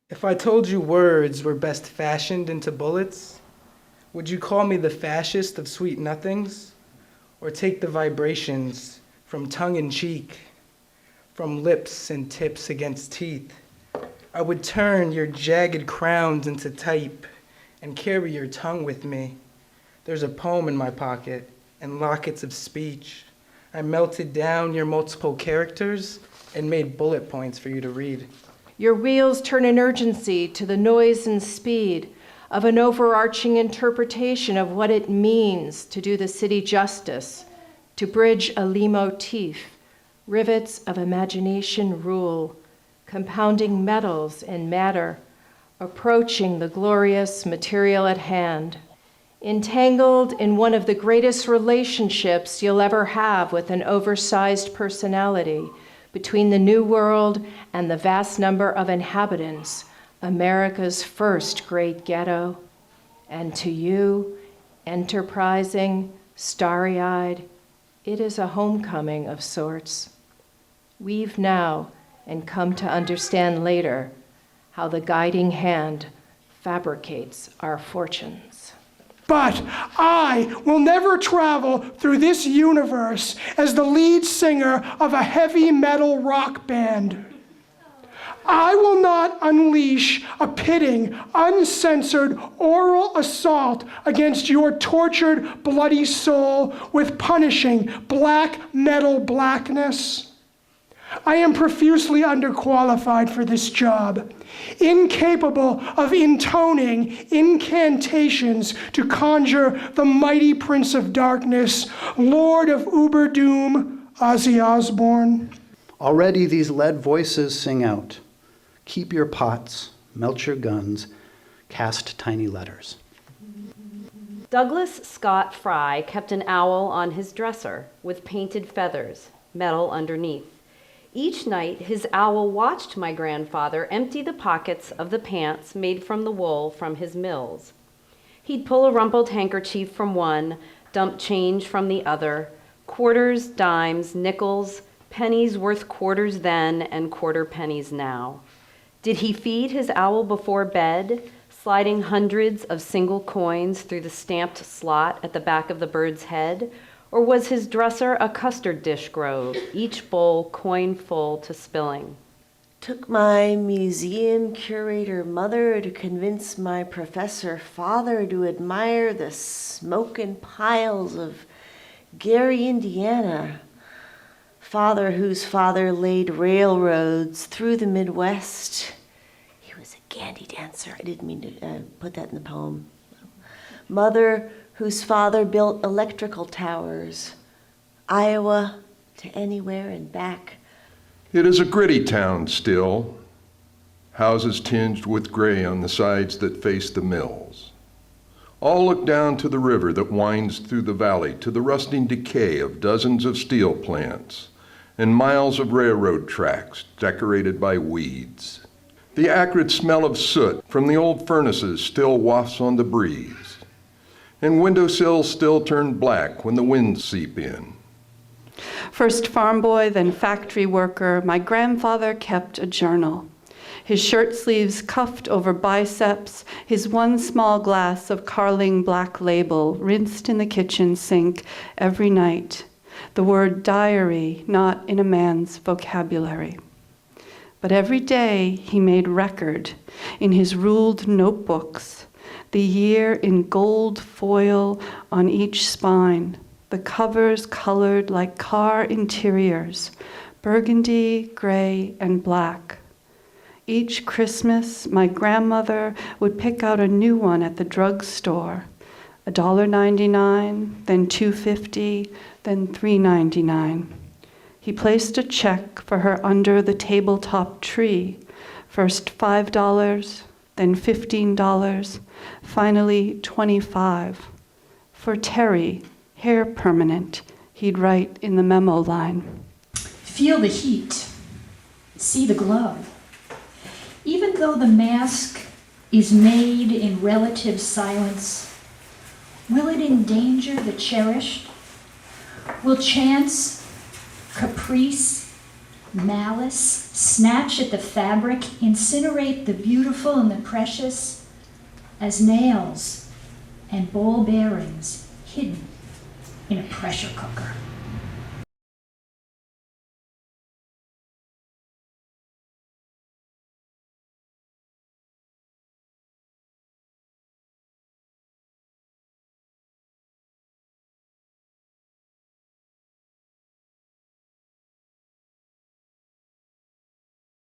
If I told you words were best fashioned into bullets, would you call me the fascist of sweet nothings? Or take the vibrations from tongue and cheek, from lips and tips against teeth? I would turn your jagged crowns into type and carry your tongue with me. There's a poem in my pocket and lockets of speech. I melted down your multiple characters and made bullet points for you to read. Your wheels turn in urgency to the noise and speed of an overarching interpretation of what it means to do the city justice, to bridge a leitmotif, rivets of imagination rule, compounding metals and matter, approaching the glorious material at hand, entangled in one of the greatest relationships you'll ever have with an oversized personality between the New World and the vast number of inhabitants, America's first great ghetto. And to you, enterprising, starry-eyed, it is a homecoming of sorts. We've now, and come to understand later, how the guiding hand fabricates our fortunes. But I will never travel through this universe as the lead singer of a heavy metal rock band. I will not unleash a pitting, uncensored oral assault against your tortured, bloody soul with punishing black metal blackness. I am profusely underqualified for this job, incapable of intoning incantations to conjure the mighty Prince of Darkness, Lord of Uber Doom, Ozzy Osbourne. Already these lead voices sing out, keep your pots, melt your guns, cast tiny letters. Douglas Scott Fry kept an owl on his dresser with painted feathers, metal underneath. Each night, his owl watched my grandfather empty the pockets of the pants made from the wool from his mills. He'd pull a rumpled handkerchief from one, dump change from the other, quarters, dimes, nickels, pennies worth quarters then and quarter pennies now. Did he feed his owl before bed, sliding hundreds of single coins through the stamped slot at the back of the bird's head? Or was his dresser a custard dish grove, each bowl coin full to spilling? Took my museum curator mother to convince my professor father to admire the smoking piles of Gary, Indiana. Father whose father laid railroads through the Midwest. He was a gandy dancer. I didn't mean to put that in the poem. Mother whose father built electrical towers, Iowa to anywhere and back. It is a gritty town still, houses tinged with gray on the sides that face the mills. All look down to the river that winds through the valley, to the rusting decay of dozens of steel plants and miles of railroad tracks decorated by weeds. The acrid smell of soot from the old furnaces still wafts on the breeze, and windowsills still turn black when the winds seep in. First farm boy, then factory worker, my grandfather kept a journal. His shirt sleeves cuffed over biceps, his one small glass of Carling Black Label rinsed in the kitchen sink every night. The word diary not in a man's vocabulary. But every day he made record in his ruled notebooks, the year in gold foil on each spine, the covers colored like car interiors, burgundy, gray, and black. Each Christmas, my grandmother would pick out a new one at the drugstore, $1.99, then $2.50, then $3.99. He placed a check for her under the tabletop tree, first $5, then $15, finally $25. For Terry, hair permanent, he'd write in the memo line. Feel the heat, see the glove. Even though the mask is made in relative silence, will it endanger the cherished? Will chance, caprice, malice, snatch at the fabric, incinerate the beautiful and the precious as nails and ball bearings hidden in a pressure cooker.